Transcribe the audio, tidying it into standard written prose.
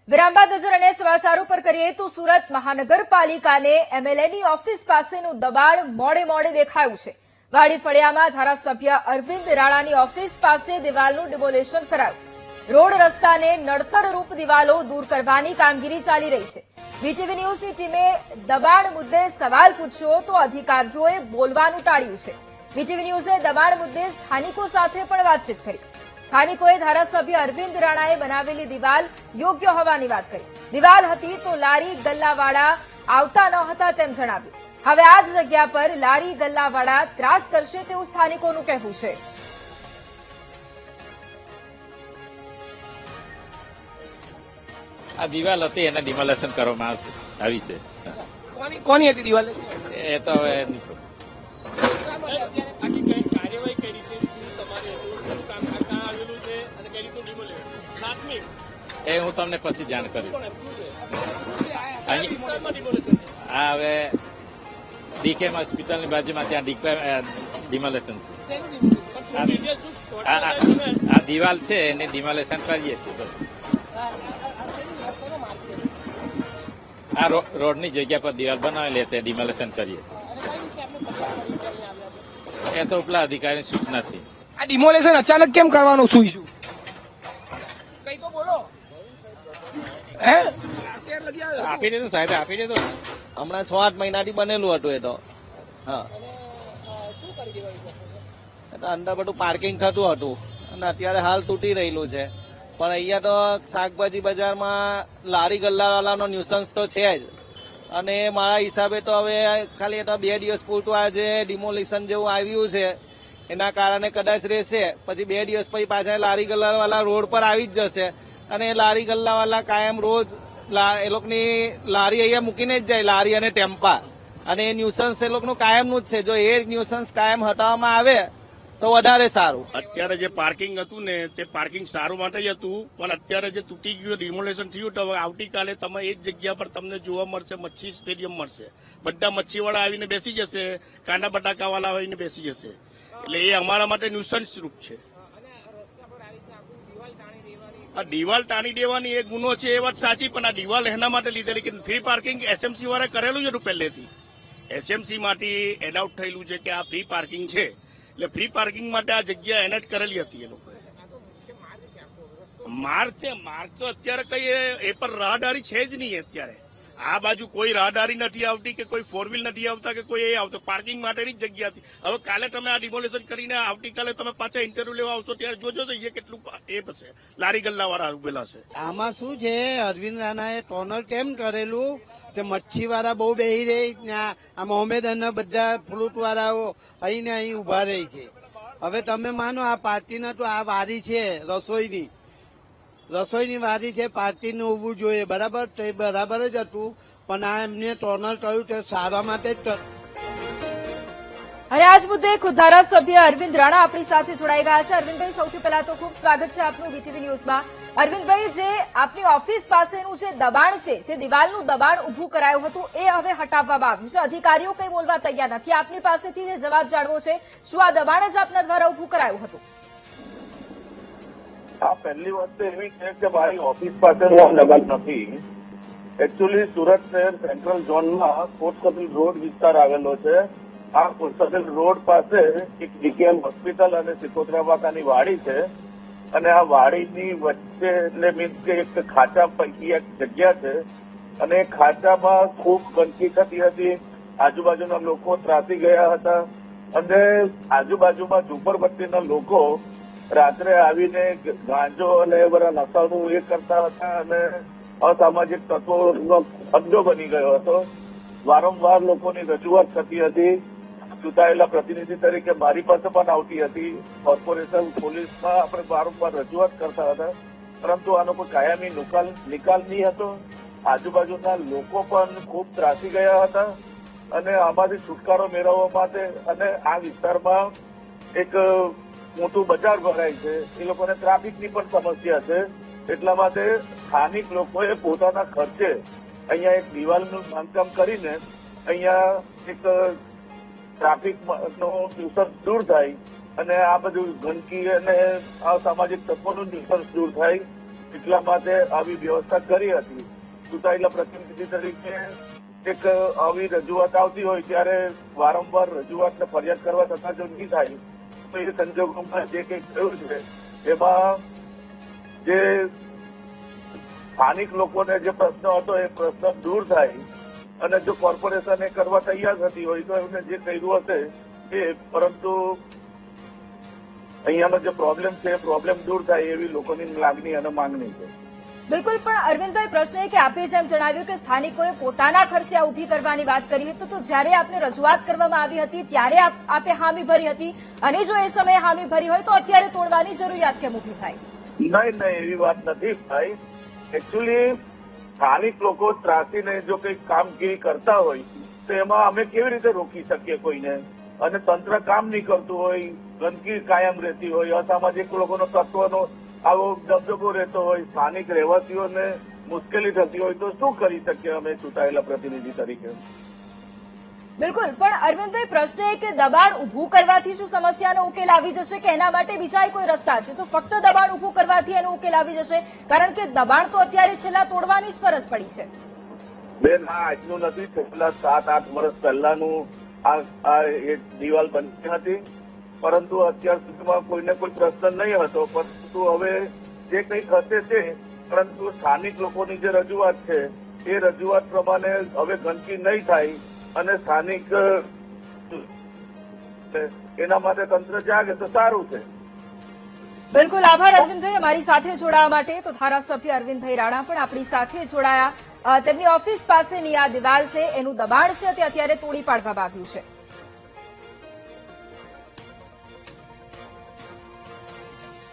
વિરામ બાદ નજર અને સમાચારો પર કરીએ તો સુરત મહાનગરપાલિકાને એમએલએની ઓફિસ પાસેનું દબાણ મોડે દેખાયું છે। વાડી ફળિયામાં ધારાસભ્ય અરવિંદ રાણાની ઓફિસ પાસે દિવાલનું ડિમોલેશન કરાયું। રોડ રસ્તાને નડતરરૂપ દિવાલો દૂર કરવાની કામગીરી ચાલી રહી છે। વીટીવી ન્યૂઝની ટીમે દબાણ મુદ્દે સવાલ પૂછ્યો તો અધિકારીઓએ બોલવાનું ટાળ્યું છે। વીટીવી ન્યૂઝે દબાણ મુદ્દે સ્થાનિકો સાથે પણ વાતચીત કરી। સ્થાનિકોએ ધારાસભ્ય અરવિંદ રાણાએ બનાવેલી દિવાલ યોગ્ય હોવાની વાત કરી। દિવાલ હતી તો લારી ગલ્લાવાળા આવતા ન હતા તેમ જણાવ્યું। હવે આ જ જગ્યા પર લારી ગલ્લાવાળા ત્રાસ કરશે તેવું સ્થાનિકોનું કહેવું છે। આ દિવાલ હતી એને ડિમોલેશન કરવામાં આવી છે। કોની હતી દિવાલ? એ તો હવે એ હું તમને પછી જાણ કરીશ। આ હવે ડીકેમ હોસ્પિટલની બાજુમાં ત્યાં ડિમોલેશન છે। આ દિવાલ છે એને ડિમોલેશન કરીએ છીએ। આ રોડની જગ્યા પર દિવાલ બનાવેલી તે ડિમોલેશન કરીએ છીએ। એ તો ઉપલા અધિકારીની સૂચનાથી। આ ડિમોલેશન અચાનક કેમ કરવાનું શું ઇશ્યુ? કઈ તો બોલો। આપી દીધું સાહેબ, આપી દીધું। હમણાં 6-8 મહિનાથી બનેલું હતું એ તો। હા, અંદર બધું પાર્કિંગ થતું હતું અને અત્યારે હાલ તૂટી રહેલું છે। પણ અહીંયા તો શાકભાજી બજારમાં લારી ગલ્લાવાળાનો ન્યુસન્સ તો છે જ અને મારા હિસાબે તો હવે ખાલી 2 દિવસ પૂરતું આજે ડિમોલિશન જેવું આવ્યું છે એના કારણે કદાચ રહેશે। પછી 2 દિવસ પછી પાછા લારી ગલ્લાવાળા રોડ પર આવી જ જશે અને લારી ગલ્લાવાળા કાયમ રોજ એ લોકોની લારી અહીંયા મૂકીને જ જાય, લારી અને ટેમ્પા, અને એ ન્યુસન્સ એ લોકોનું કાયમનું જ છે। જો એ ન્યુસન્સ કાયમ હટાવવામાં આવે તો વધારે સારું। અત્યારે જે પાર્કિંગ હતું ને તે પાર્કિંગ સારું માટે જ હતું, પણ અત્યારે જે તૂટી ગયું ડિમોલેશન થયું તો હવે આવતીકાલે તમે એ જ જગ્યા પર તમને જોવા મળશે મચ્છી સ્ટેડિયમ મળશે। બધા મચ્છીવાળા આવીને બેસી જશે, કાંડા બટાકાવાળા આવીને બેસી જશે, એટલે એ અમારા માટે ન્યુસન્સ રૂપ છે। આ દિવાલ ટાણી દેવાની એ ગુનો છે એ વાત સાચી, પણ આ દિવાલ એના માટે લીધેલી કે ફ્રી પાર્કિંગ એસએમસી વાળા કરેલું જ હતું પહેલેથી। એસએમસી માંથી એનાઉટ થયેલું છે કે આ ફ્રી પાર્કિંગ છે, એટલે ફ્રી પાર્કિંગ માટે આ જગ્યા એનેટ કરેલી હતી એ લોકોએ। માર્ગ છે, માર્ગ તો અત્યારે કઈ એ પર રાહદારી છે જ નહીં। અત્યારે આ બાજુ કોઈ રાહદારી નથી આવતી કે કોઈ 4 વ્હીલ નથી આવતા કે કોઈ એ આવતો, પાર્કિંગ માટેની જ જગ્યા હતી। હવે કાલે તમે આ ડિમોલેશન કરીને આવતીકાલે તમે પાછા ઇન્ટરવ્યુ લેવા આવશો ત્યારે જોજો તો એ કેટલું એ હશે, લારી ગલ્લાવાળા ઉભેલા છે। આમાં શું છે, અરવિંદ રાણાએ ટોનલ કેમ કરેલું કે મચ્છીવાળા બહુ બેહી રહી, આ મોહમ્મદ અને બધા ફ્રૂટ વાળાઓ અહીં ને અહીં ઉભા રહી છે। હવે તમે માનો આ પાર્ટીના તો આ વારી છે રસોઈની વારી છે, પાર્ટીને ઉભું જોઈએ, બરાબર, તે બરાબર જ હતું, પણ આ એમને ટોનલ કર્યું તે સારા માટે જ। અને આજ મુદ્દે ખુદ ધારાસભ્ય અરવિંદ રાણા આપણી સાથે જોડાઈ ગયા છે। અરવિંદભાઈ, સૌથી પહેલા તો ખૂબ સ્વાગત છે આપનું વીટીવી ન્યૂઝમાં। અરવિંદભાઈ, જે આપની ઓફિસ પાસેનું જે દબાણ છે, જે દિવાલનું દબાણ ઉભું કરાયું હતું એ હવે હટાવવામાં આવ્યું છે। અધિકારીઓ કંઈ બોલવા તૈયાર નથી। આપની પાસેથી જે જવાબ જાણવો છે, શું આ દબાણ જ આપના દ્વારા ઉભું કરાયું હતું? આ પહેલી વાત તો એવી છે કે મારી ઓફિસ પાસેનું દબાણ નથી। એકચ્યુઅલી સુરત શહેર સેન્ટ્રલ ઝોનમાં કોટ કપિલ રોડ વિસ્તાર આવેલો છે। આ કોટ કપિલ રોડ પાસે એક ડીકેએમ હોસ્પિટલ અને સિકોતરાબાકાની વાડી છે, અને આ વાડીની વચ્ચે એટલે મીન્સ કે એક ખાંચા પૈકી એક જગ્યા છે, અને ખાંચામાં ખૂબ ગંદકી થતી હતી। આજુબાજુના લોકો ત્રાસી ગયા હતા, અને આજુબાજુમાં ઝુંપડપટ્ટીના લોકો રાત્રે આવીને ગાંજો અને બધા નશાનું એ કરતા હતા, અને અસામાજિક તત્વોનો અડ્ડો બની ગયો હતો। વારંવાર લોકોની રજૂઆત થતી હતી, ચૂંટાયેલા પ્રતિનિધિ તરીકે મારી પાસે પણ આવતી હતી, કોર્પોરેશન પોલીસમાં આપણે વારંવાર રજૂઆત કરતા હતા, પરંતુ આનો કોઈ કાયમી નિકાલ નહીં હતો। આજુબાજુના લોકો પણ ખૂબ ત્રાસી ગયા હતા, અને આમાંથી છુટકારો મેળવવા માટે અને આ વિસ્તારમાં એક મોટું બજાર ભરાય છે, એ લોકોને ટ્રાફિકની પણ સમસ્યા છે, એટલા માટે સ્થાનિક લોકોએ પોતાના ખર્ચે અહીંયા એક દિવાલનું બાંધકામ કરીને અહીંયા એક ટ્રાફિકનો ન્યુસન્સ દૂર થાય અને આ બધું ગંદકી અને અસામાજિક તત્વોનું ન્યુસન્સ દૂર થાય એટલા માટે આવી વ્યવસ્થા કરી હતી. ચૂંટાયેલા પ્રતિનિધિ તરીકે એક આવી રજૂઆત આવતી હોય ત્યારે વારંવાર રજૂઆતને ફરિયાદ કરવા છતાં જો નહીં થાય તો એ સંજોગોમાં જે કંઈ થયું છે એમાં જે સ્થાનિક લોકોને જે પ્રશ્ન હતો એ પ્રશ્ન દૂર થાય અને જો કોર્પોરેશન એ કરવા તૈયાર થતી હોય તો એમને જે કર્યું હશે એ, પરંતુ અહીંયાનો જે પ્રોબ્લેમ છે એ પ્રોબ્લેમ દૂર થાય એવી લોકોની લાગણી અને માંગણી છે. બિલકુલ, પણ અરવિંદભાઈ પ્રશ્ન એ કે આપે જેમ જણાવ્યું કે સ્થાનિકોએ પોતાના ખર્ચે આ ઉભી કરવાની વાત કરી હતી, તો જ્યારે આપને રજૂઆત કરવામાં આવી હતી ત્યારે આપે હામી ભરી હતી, અને જો એ સમયે હામી ભરી હોય તો અત્યારે તોડવાની જરૂરિયાત કેમ ઉભી થાય? નહીં, એવી વાત નથી ભાઈ. એકચ્યુઅલી સ્થાનિક લોકો ત્રાસીને જો કંઈક કામગીરી કરતા હોય તો એમાં અમે કેવી રીતે રોકી શકીએ કોઈને? અને તંત્ર કામ નહીં કરતું હોય, ગંદકી કાયમ રહેતી હોય, અસામાજિક લોકોનો તત્વનો આવો દબદબો રહેતો હોય, સ્થાનિક રહેવાસીઓને મુશ્કેલી થતી હોય તો શું કરી શકીએ અમે ચૂંટાયેલા પ્રતિનિધિ તરીકે? બિલકુલ, પણ અરવિંદભાઈ પ્રશ્ન એ કે દબાણ ઉભું કરવાથી શું સમસ્યાનો ઉકેલ આવી જશે કે એના માટે બીજા કોઈ રસ્તા છે? જો ફક્ત દબાણ ઉભું કરવાથી એનો ઉકેલ આવી જશે? કારણ કે દબાણ તો અત્યારે છેલ્લા તોડવાની જ ફરજ પડી છે. બેન, આ આજનું નથી, છેલ્લા 7-8 વર્ષ પહેલાનું આ એક દિવાલ બની હતી, પરંતુ અત્યાર સુધીમાં કોઈને કોઈ પ્રશ્ન નહીં હતો. પરંતુ હવે જે કંઈક હશે તે, પરંતુ સ્થાનિક લોકોની જે રજૂઆત છે એ રજૂઆત પ્રમાણે હવે ગંદકી નહીં થાય અને સ્થાનિક એના માટે તંત્ર જાગે તો સારું છે. બિલકુલ, આભાર અરવિંદભાઈ અમારી સાથે જોડાવા માટે. તો ધારાસભ્ય અરવિંદભાઈ રાણા પણ આપણી સાથે જોડાયા. તેમની ઓફિસ પાસેની આ દિવાલ છે એનું દબાણ છે તે અત્યારે તોડી પાડવામાં આવ્યું છે.